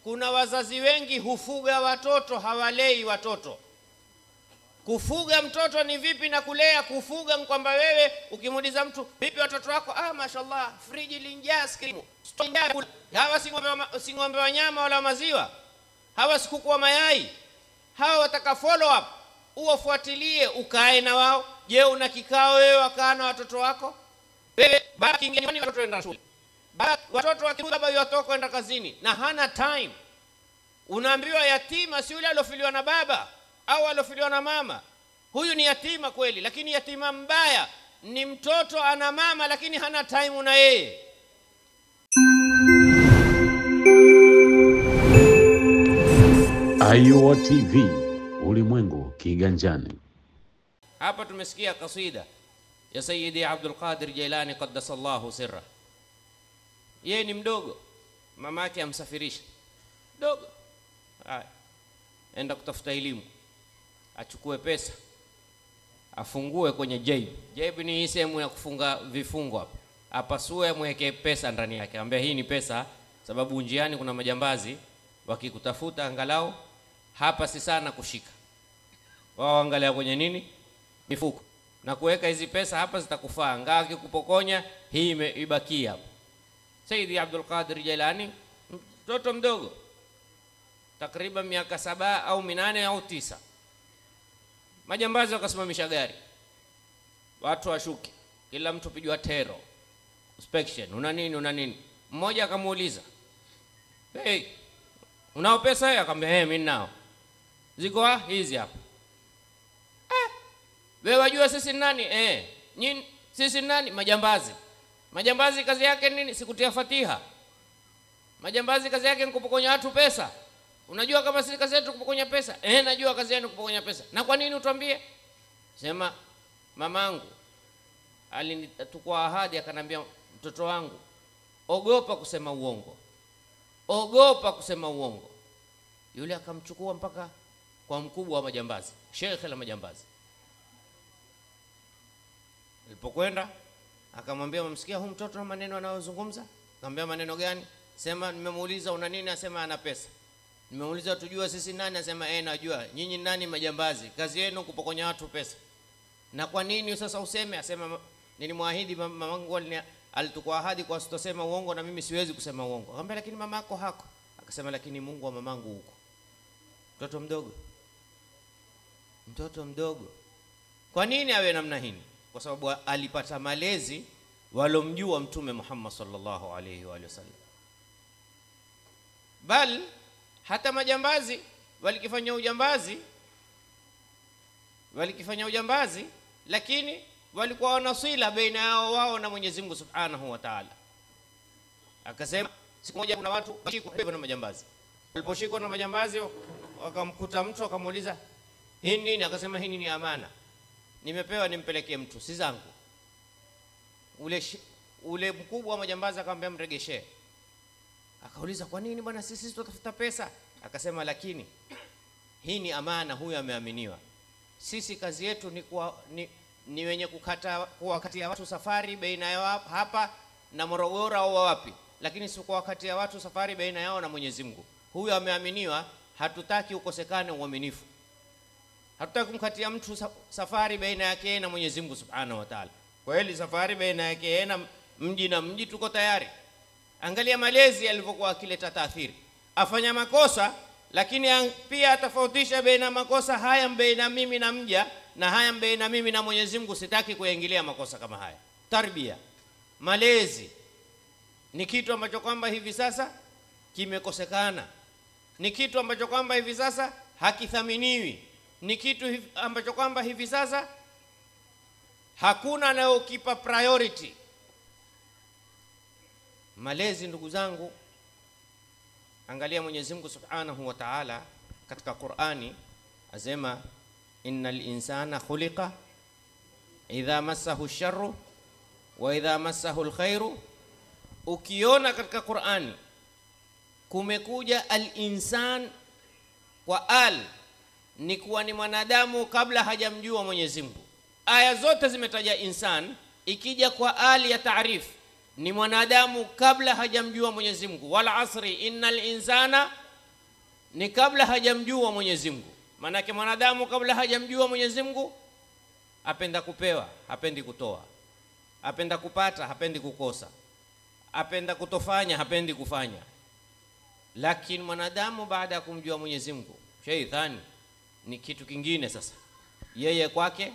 kuna wazazi wengi hufuga watoto, hawalei watoto. Kufuga mtoto ni vipi na kulea? Kufuga kwamba wewe ukimuuliza mtu vipi watoto wako, mashallah, friji linjaa skrimu, hawa si ng'ombe wa nyama wala maziwa, hawa si kuku wa mayai, hawa wataka follow up, uwafuatilie, ukae na wao. Je, una kikao wewe wakaa na watoto wako? Wewe baki nyumbani, watoto waenda shule, watoto wakirudi baba yatoka kwenda kazini na hana time. Unaambiwa yatima si yule alofiliwa na baba au alofiliwa na mama. Huyu ni yatima kweli, lakini yatima mbaya ni mtoto ana mama lakini hana time na yeye. Ayuwa TV, ulimwengu kiganjani. Hapa tumesikia kasida ya Sayyidi Abdul Qadir Jailani qaddasallahu sirra. Yeye ni mdogo, mamake amsafirisha dogo, enda kutafuta elimu, achukue pesa afungue kwenye jaib ni sehemu ya kufunga vifungo hapa, apasue mweke pesa ndani yake, ambaye hii ni pesa, sababu njiani kuna majambazi wakikutafuta, angalau hapa si sana kushika, wao angalia kwenye nini, mifuko, na kuweka hizi pesa hapa zitakufaa, ngaa kikupokonya hii ibaki hapa. Sayyidi Abdul Qadir Jailani mtoto mdogo, takriban miaka 7 au 8 au 9, majambazi wakasimamisha gari, watu washuki, kila mtu pigwa tero inspection, una nini. Mmoja akamuuliza, hey, unao pesa wewe? Akamwambia mimi ninao. Ziko hizi hapa. Wewe wajua sisi nani? Nyinyi sisi nani? Majambazi. Majambazi kazi yake nini? Sikutia Fatiha. Majambazi kazi yake ni kupokonya watu pesa. Unajua kama sisi kazi yetu kupokonya pesa? Najua kazi yenu kupokonya pesa. Na kwa nini utuambie? Sema mamangu alinitukua ahadi, akanambia mtoto wangu, ogopa kusema uongo. Ogopa kusema uongo. Yule akamchukua mpaka kwa mkubwa wa majambazi, shekhe la majambazi. Alipokwenda akamwambia, "Mmsikia huyu mtoto na maneno anayozungumza?" Akamwambia, "Maneno gani?" Sema, "Nimemuuliza una nini?" Asema, "Ana pesa." "Nimemuuliza tujua sisi nani?" Asema, "Najua." "Nyinyi nani?" "Majambazi. Kazi yenu kupokonya watu pesa." "Na kwa nini sasa useme?" Asema, "Nilimwahidi mamangu, alitukua ahadi kwa sitosema uongo, na mimi siwezi kusema uongo." Akamwambia, "Lakini mamako hako." Akasema, "Lakini Mungu wa mamangu huko." Mtoto mdogo. Kwa nini awe namna hii? Kwa sababu alipata malezi walomjua Mtume Muhammad sallallahu alaihi wa sallam. Bal hata majambazi walikifanya ujambazi, lakini walikuwa wanasila baina yao wao na Mwenyezi Mungu Subhanahu wa Ta'ala. Akasema siku moja kuna watu washikwa na majambazi. Waliposhikwa na majambazi wakamkuta mtu, akamuuliza, "Hii nini?" Akasema, "Hii ni amana. Nimepewa nimpelekee mtu, si zangu." Ule mkubwa wa majambazi akamwambia, "Mregeshe." Akauliza, "Kwa nini bwana, sisi tutafuta pesa?" Akasema, "Lakini hii ni amana, huyu ameaminiwa. Sisi kazi yetu ni wenye kuwakatia watu safari baina yao hapa na Morogoro au wapi, lakini si kuwakatia watu safari baina yao na Mwenyezi Mungu. Huyu ameaminiwa, hatutaki ukosekane uaminifu. Hatutaki kumkatia mtu safari baina yake na Mwenyezi Mungu Subhanahu wa Ta'ala. Kweli safari baina yake na mji tuko tayari." Angalia malezi alivyokuwa akileta taathiri. Afanya makosa, lakini pia atafautisha baina makosa haya baina mimi na mja na haya baina mimi na Mwenyezi Mungu. Sitaki kuingilia makosa kama haya. Tarbia, malezi ni kitu ambacho kwamba hivi sasa kimekosekana. Ni kitu ambacho kwamba hivi sasa hakithaminiwi. Ni kitu ambacho kwamba hivi sasa hakuna anayokipa priority. Malezi, ndugu zangu, angalia Mwenyezi Mungu Subhanahu wa Ta'ala katika Qur'ani asema, "Innal insana khuliqa idha massahu sharru wa idha massahu alkhairu." Ukiona katika Qur'ani kumekuja al-insan kwa ni kuwa ni mwanadamu kabla hajamjua Mwenyezi Mungu. Aya zote zimetaja insan, ikija kwa ya taarif ni mwanadamu kabla hajamjua Mwenyezi Mungu. Wal asri innal insana ni kabla hajamjua Mwenyezi Mungu. Maana mwanadamu kabla hajamjua Mwenyezi Mungu apenda kupewa, hapendi kutoa. Apenda kupata, hapendi kukosa. Apenda kutofanya, hapendi kufanya. Lakini mwanadamu baada ya kumjua Mwenyezi Mungu, shaitani ni kitu kingine sasa. Yeye kwake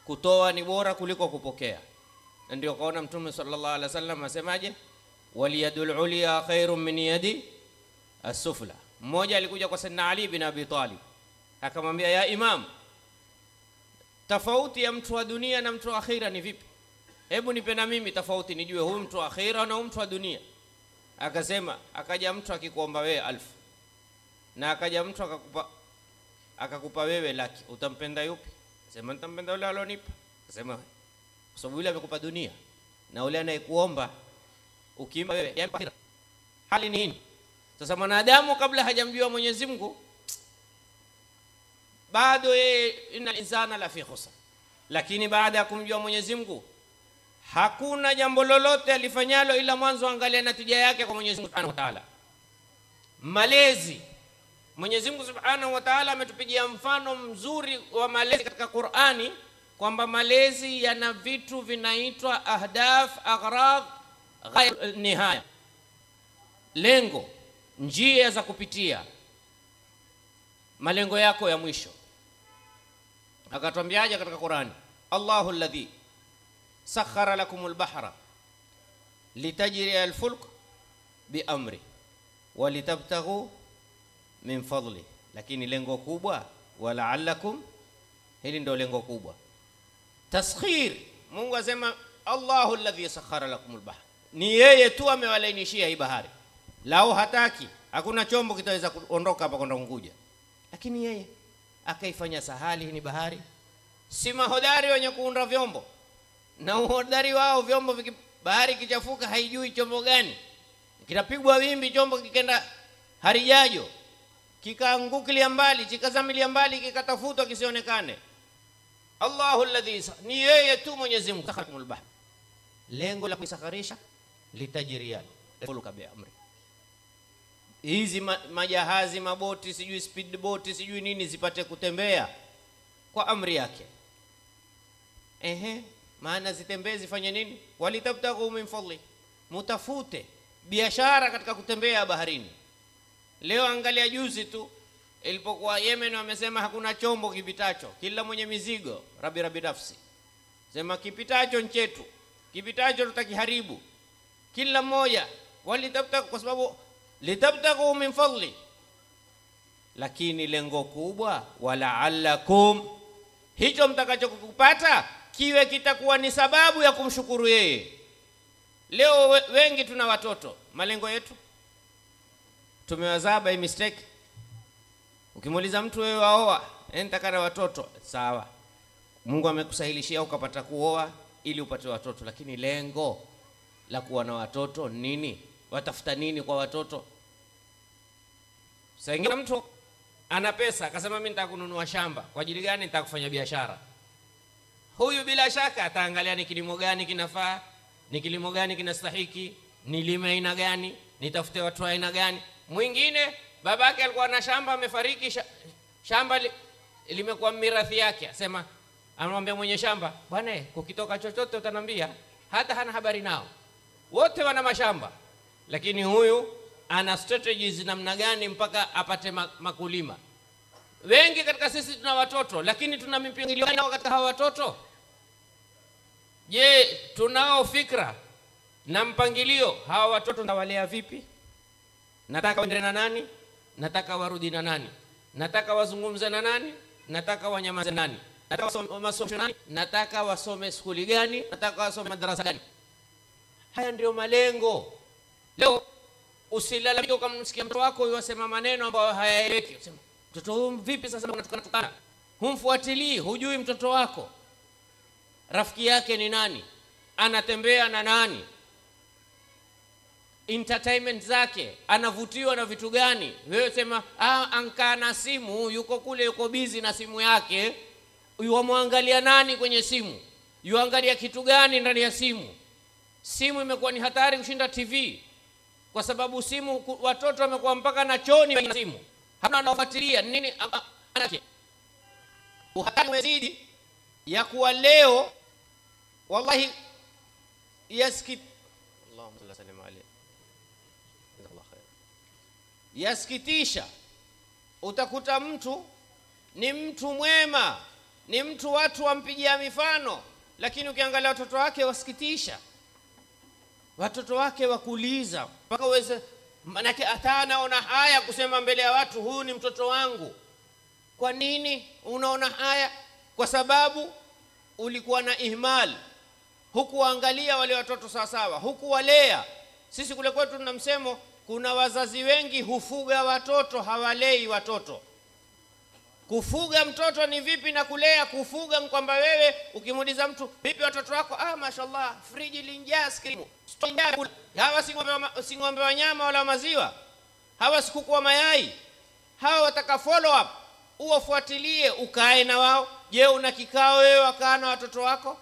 kutoa ni bora kuliko kupokea. Ndio kaona Mtume sallallahu alaihi wasallam asemaje? Waliyadul ulya khairun min yadi as-sufla. Mmoja alikuja kwa Sayyidina Ali bin Abi Talib akamwambia, ya Imam, tofauti ya mtu wa dunia na mtu wa akhira ni vipi? Hebu nipe na mimi tofauti nijue huyu mtu wa akhira na huyu mtu wa dunia. Akasema, akaja mtu akikuomba wewe 1000 na akaja mtu akakupa wewe laki, utampenda yupi? Sema nitampenda yule alonipa. Sema kwa sababu yule amekupa dunia na yule anayekuomba ukimpa wewe yampa akhira. Hali ni nini? Sasa mwanadamu kabla hajamjua Mwenyezi Mungu bado yeye inal insana la fi khusr, lakini baada ya kumjua Mwenyezi Mungu hakuna jambo lolote alifanyalo ila mwanzo angalia natija yake kwa Mwenyezi Mungu Subhanahu wa Ta'ala. Malezi, Mwenyezi Mungu Subhanahu wa Ta'ala ametupigia mfano mzuri wa malezi katika Qur'ani kwamba malezi yana vitu vinaitwa ahdaf, aghrad, ghayr nihaya, lengo, njia za kupitia malengo yako ya mwisho. Akatuambiaje katika Qur'ani? Allahu alladhi sakhara lakumul bahra litajriya alfulk biamri walitabtaghu min fadli. Lakini lengo kubwa wala'allakum, hili ndio lengo kubwa. Taskhir, Mungu asema Allahu alladhi sakhara lakumul bahra, ni yeye tu amewalainishia hii bahari. Lao hataki hakuna chombo kitaweza kuondoka hapa kwenda Unguja, lakini yeye akaifanya sahali. Hii ni bahari. Si mahodari wenye kuunda vyombo, na uhodari wao vyombo bahari kichafuka haijui chombo gani, kinapigwa wimbi chombo kikenda harijajo, kikaangukilia mbali, kikazamilia mbali, kikatafutwa kisionekane. Allahu alladhi, ni yeye tu Mwenyezi Mungu sakharakumul bahr, lengo la kusakharisha litajriya fulka bi amri. Hizi majahazi, maboti, sijui speed boat, sijui nini zipate kutembea kwa amri yake. Maana zitembee zifanye nini? Walitabtaghu min fadli, mutafute biashara katika kutembea baharini. Leo angalia juzi tu ilipokuwa Yemen wamesema hakuna chombo kipitacho, kila mwenye mizigo rabi nafsi. Sema kipitacho nchetu, kipitacho tutakiharibu. Kila mmoja walitabtaghu, kwa sababu litabtaghu min fadli. Lakini lengo kubwa wala'allakum, hicho mtakachokupata kiwe kitakuwa ni sababu ya kumshukuru yeye. Leo wengi tuna watoto, malengo yetu tumewazaa by mistake. Ukimuuliza mtu wewe waoa, nataka na watoto, sawa, Mungu amekusahilishia ukapata kuoa ili upate watoto, lakini lengo la kuwa na watoto nini? Watafuta nini kwa watoto? Sasa ingia mtu ana pesa akasema mimi nataka kununua shamba. Kwa ajili gani? Nataka kufanya biashara. Huyu bila shaka ataangalia ni kilimo gani kinafaa, ni kilimo gani kinastahiki, ni lime aina gani, nitafute watu aina gani. Mwingine babake alikuwa na shamba, amefariki, shamba limekuwa mirathi yake. Asema, anamwambia mwenye shamba, bwana kukitoka chochote utanambia. Hata hana habari nao, wote wana mashamba, lakini huyu ana strategies namna gani mpaka apate makulima. Wengi katika sisi tuna watoto, lakini tuna mipangilio gani katika hawa watoto? Je, tunao fikra na mpangilio hawa watoto ndawalea vipi? Nataka waende na nani? Nataka warudi na nani? Nataka wazungumze na nani? Nataka wanyamaze nani? Nataka wasome nani? Nataka wasome skuli gani? Nataka wasome madrasa gani? Haya ndio malengo. Leo usilalamike ukamsikia mtoto wako yosema maneno ambayo hayaeleweki. Sema, mtoto huyu vipi sasa unatukana? Humfuatilii, hujui mtoto wako rafiki yake ni nani, anatembea na nani, entertainment zake, anavutiwa na vitu gani. Wewe sema ankaa na simu, yuko kule, yuko busy na simu yake, yuamwangalia nani kwenye simu, yuangalia kitu gani ndani ya simu. Simu imekuwa ni hatari kushinda TV, kwa sababu simu watoto wamekuwa mpaka na choni na simu. Hamna anafuatilia nini anake. Uhatari umezidi ya kuwa leo wallahi Allahumma salli sallim alayhi. Jazakallahu khair. Yasikitisha, utakuta mtu ni mtu mwema, ni mtu watu wampigia mifano, lakini ukiangalia watoto wake wasikitisha. Watoto wake wakuliza mpaka uweze, manake atanaona haya kusema mbele ya watu, huyu ni mtoto wangu. Kwa nini unaona haya? Kwa sababu ulikuwa na ihmal, hukuangalia wale watoto sawa sawa, hukuwalea. Sisi kule kwetu tuna msemo, kuna wazazi wengi hufuga watoto, hawalei watoto. Kufuga mtoto ni vipi na kulea? Kufuga kwamba wewe ukimuuliza mtu, vipi watoto wako? Mashallah, friji linjaa skrimu. Hawa si ng'ombe wa nyama wala maziwa, hawa si kuku wa mayai. Hawa wataka follow up, uwafuatilie, ukae na wao. Je, una kikao wewe wakaa na watoto wako?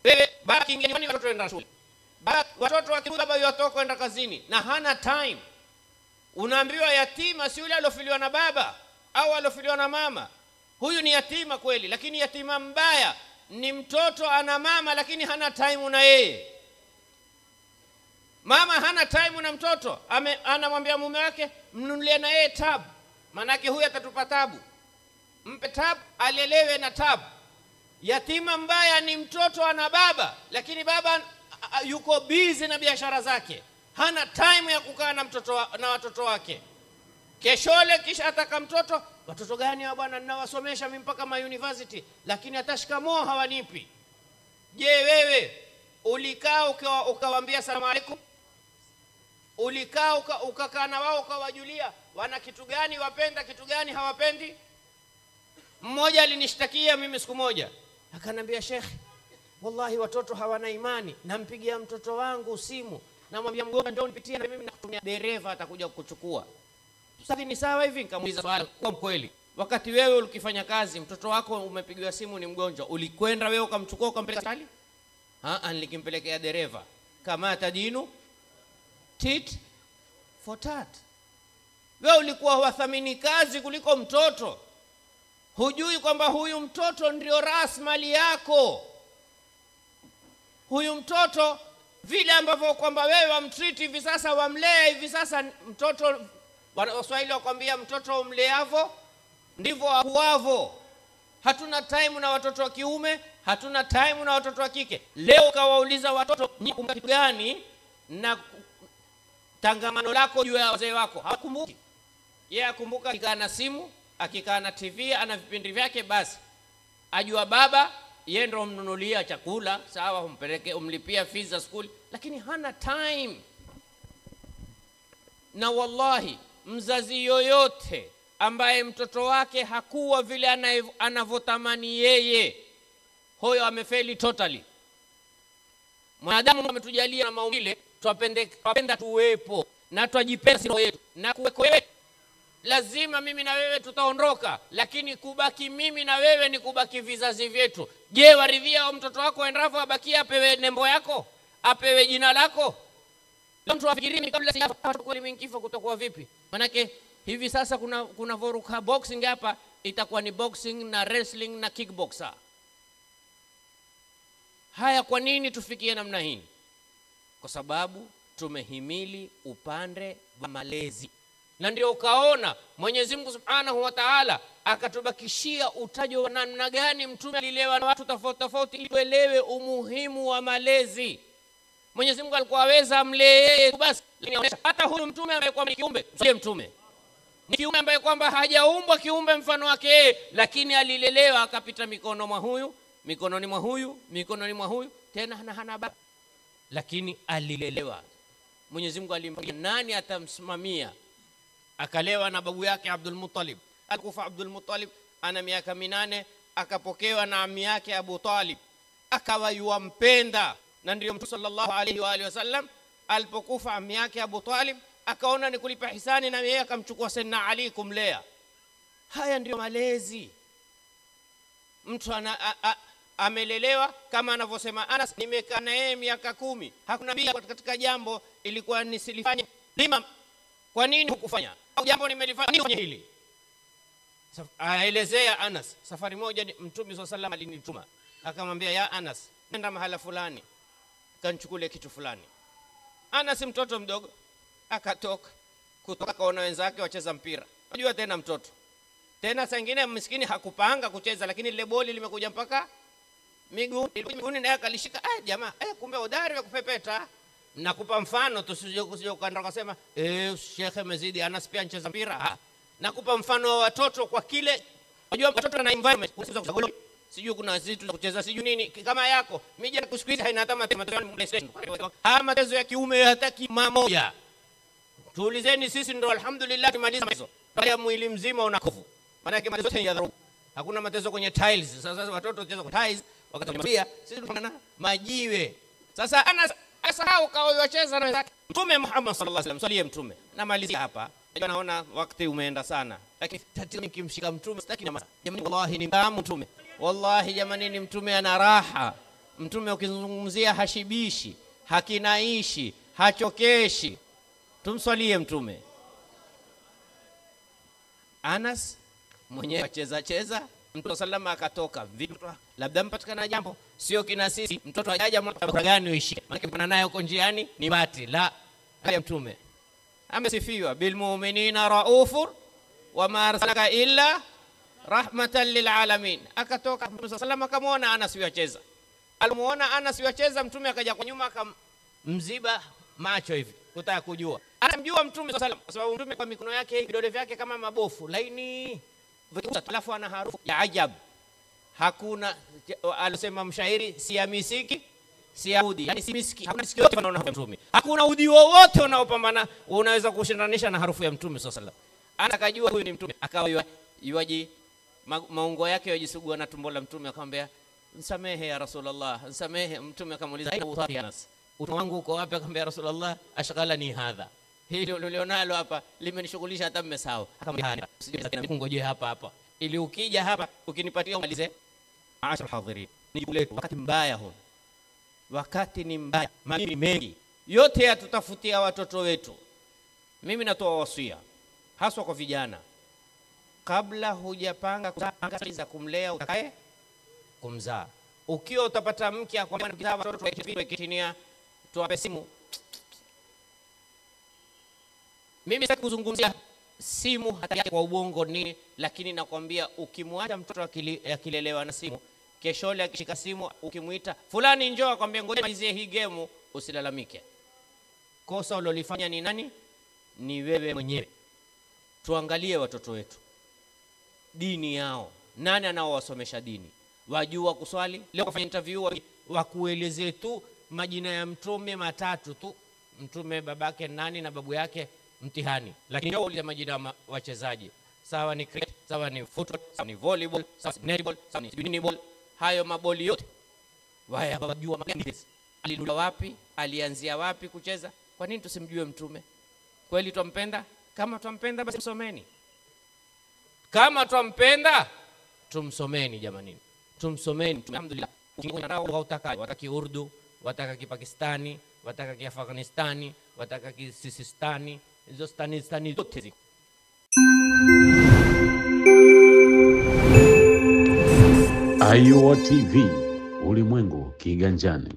Wewe baki nyumbani, watoto waenda shule. Watoto wakirudi baba yatoka kwenda kazini na hana time. Unaambiwa yatima si yule alofiliwa na baba au alofiliwa na mama. Huyu ni yatima kweli, lakini yatima mbaya ni mtoto ana mama lakini hana time na yeye. Mama hana time na mtoto, anamwambia mume wake mnunulie na yeye tab, manake huyu atatupa tabu. Mpe tab alelewe na tab. Yatima mbaya ni mtoto ana baba, lakini baba yuko busy na biashara zake, hana time ya kukaa na watoto wake. Keshole kisha ataka mtoto. Watoto gani hao bwana, ninawasomesha mimi mpaka university, lakini atashikamoo hawanipi. Je, wewe ulikaa ukawaambia salamu alaykum? Ulikaa ukakaa na wao ukawajulia wana kitu gani, wapenda kitu gani, hawapendi? Mmoja alinishtakia mimi siku moja, akanambia, Sheikh, wallahi watoto hawana imani. Nampigia mtoto wangu simu, namwambia mgonga ndio nipitie, na mimi nakutumia dereva atakuja kukuchukua. Sasa ni sawa hivi? Nikamuuliza swali, kwa kweli wakati wewe ulikifanya kazi mtoto wako umepigiwa simu ni mgonjwa, ulikwenda wewe ukamchukua ukampeleka hospitali? Nilikimpelekea dereva. Kama tadinu tit for tat. Wewe ulikuwa wathamini kazi kuliko mtoto. Hujui kwamba huyu mtoto ndio rasmali yako. Huyu mtoto vile ambavyo kwamba wewe wamtreat hivi sasa, wamlea hivi sasa, mtoto Waswahili wakwambia mtoto umleavo ndivyo akuavo. Hatuna time na watoto wa kiume, hatuna time na watoto wa kike. Leo kawauliza watoto kumbuka kitu gani na tangamano lako juu ya wazee wako, hakumbuki. Yeye akumbuka akikaa na simu, akikaa na TV, ana vipindi vyake, basi ajua baba yeye ndo mnunulia chakula, sawa, umpeleke umlipia fees za school, lakini hana time. Na wallahi mzazi yoyote ambaye mtoto wake hakuwa vile anavyotamani yeye, huyo amefeli totally. Mwanadamu ametujalia na maumbile, twapenda tuwepo na twajipenda sisi yetu na kuweko wewe. Lazima mimi na wewe tutaondoka, lakini kubaki mimi na wewe ni kubaki vizazi vyetu. Je, waridhia mtoto wako endapo abaki apewe nembo yako, apewe jina lako? Mtu afikirini kabla sijafa kweli mimi nikifa kutakuwa vipi? Manake hivi sasa kuna voruka boxing hapa, itakuwa ni boxing na wrestling na kickboxer. Haya, kwa nini tufikie namna hii? Kwa sababu tumehimili upande wa malezi. Na ndio ukaona Mwenyezi Mungu Subhanahu wa Ta'ala akatubakishia utajo wa namna gani mtume alilewa na watu tofauti tofauti, ili tuelewe umuhimu wa malezi. Mwenyezi Mungu alikuwa aweza amlee basi, hata huyu mtume ambaye kwamba ni kiumbe, sio mtume, ni kiumbe ambaye kwamba hajaumbwa kiumbe mfano wake, lakini alilelewa akapita mikono mwa huyu, mikononi mwa huyu, mikononi mwa huyu, tena hana baba, lakini alilelewa. Mwenyezi Mungu alimwambia nani atamsimamia, akalewa na babu yake Abdul Muttalib. Alikufa Abdul Muttalib ana miaka 8, akapokewa na ami yake Abu Talib, akawa yuampenda. Na ndio Mtume sallallahu alayhi wa alihi wasallam alipokufa ami yake Abu Talib, akaona ni kulipa hisani, na yeye akamchukua Sayyidina Ali kumlea. Haya ndio malezi. Mtu amelelewa kama anavyosema Anas, nimekaa na yeye miaka 10, hakuna bia katika jambo ilikuwa nisilifanye lima. Kwa nini hukufanya? Au jambo nimelifanya nini hili? Aelezea Anas, safari moja Mtume sallallahu alaihi wasallam alinituma, akamwambia ya Anas, nenda mahala fulani kanchukue kitu fulani. Anas mtoto mdogo akatoka, kutoka kaona wenzake wacheza mpira. Unajua tena mtoto, tena saa nyingine maskini hakupanga kucheza, lakini ile boli limekuja mpaka miguuni naye akalishika. Jamaa kumbe udari wa kupepeta. Nakupa mfano tusije ukaenda kusema shekhe mezidi, Anas pia anacheza mpira. Nakupa mfano wa watoto kwa kile. Unajua watoto na environment, sijui kuna vitu za kucheza sijui nini kama yako. Mija kusikiza haina hata matezo. Matezo ya kiume hataki mamoja. Tuulizeni sisi ndio alhamdulillah tumaliza hizo. Pale mwili mzima una kovu. Maana yake matezo ya dharura. Hakuna matezo kwenye tiles. Sasa watoto wanacheza kwa tiles wakati pia sisi tunana majiwe. Sasa Anas asahau kaoyocheza na wenzake. Mtume Muhammad sallallahu alaihi wasallam, salie Mtume. Namalizia hapa. Naona wakati umeenda sana. Lakini tatizo nikimshika Mtume sitaki na jamani, wallahi ni mtamu Mtume. Wallahi jamani ni Mtume ana raha. Mtume ukizungumzia hashibishi, hakinaishi, hachokeshi. Tumswalie Mtume. Anas mwenyewe acheza Mtume sallama akatoka. Vipi labda mpatikana jambo sio kina sisi, mtoto hajaja mwaka gani uishi, maana kuna naye uko njiani ni bati la haya. Mtume amesifiwa bil mu'minina raufur wa ma arsalaka illa rahmatan lil alamin. Akatoka Mtume sallama akamwona Anas yacheza. Alimuona Anas yacheza, Mtume akaja kwa nyuma akamziba macho hivi kutaka kujua. Anamjua Mtume sallam kwa sababu Mtume kwa mikono yake vidole vyake kama mabofu laini, alafu ana harufu ya ajabu. Hakuna alisema mshairi, si ya misiki si ya udi, yani si miski, hakuna miski yote wanaona Mtume, hakuna udi wowote unaopambana unaweza kushindanisha na harufu ya Mtume sallam. Akajua huyu ni Mtume, akawa yuaji maungo yake yajisugua na tumbo la Mtume, akamwambia msamehe ya Rasulullah, msamehe. Mtume akamuuliza aina Anas, utu wangu uko wapi? Akamwambia Rasulullah, ashghalani hadha, hili ulilonalo hapa limenishughulisha hata mmesahau. Akamwambia usije ngoje hapa ili ukija hapa ukinipatia umalize. Ashar hadirin, ni wakati mbaya huu, wakati ni mbaya, mambo mengi yote yatutafutia watoto wetu. Mimi natoa wasia haswa kwa vijana, kabla hujapanga za kumlea utakaye kumzaa. Ukiwa utapata mke akwambia watoto wakitinia tuwape simu. Mimi sitaki kuzungumzia simu hata yake kwa ubongo nini, lakini nakwambia ukimwacha mtoto akilelewa na simu, kesho ile akishika simu ukimuita fulani njoo, akwambia ngoja malizie hii game, usilalamike. Kosa ulilofanya ni nani? Ni wewe mwenyewe. Tuangalie watoto wetu, dini yao, nani anaowasomesha dini, wajua kuswali. Leo kufanya interview wakuelezee tu majina ya Mtume matatu tu, Mtume babake nani na babu yake mtihani, lakini leo uliza majina ya wachezaji, sawa ni cricket, sawa ni football, sawa ni volleyball, sawa ni netball, sawa ni beanball, hayo maboli yote wajua magani, alidua wapi, alianzia wapi kucheza. Kwa nini tusimjue Mtume? Kweli tumpenda? Kama tumpenda basi msomeni, kama tumpenda tumsomeni jamani, tumsomeni. Alhamdulillah, ukingona utakayo, wataki Urdu, wataka Kipakistani, wataka Kiafghanistani, wataka Kisistani, hizo stani zote ziko. Ayo TV, ulimwengu kiganjani.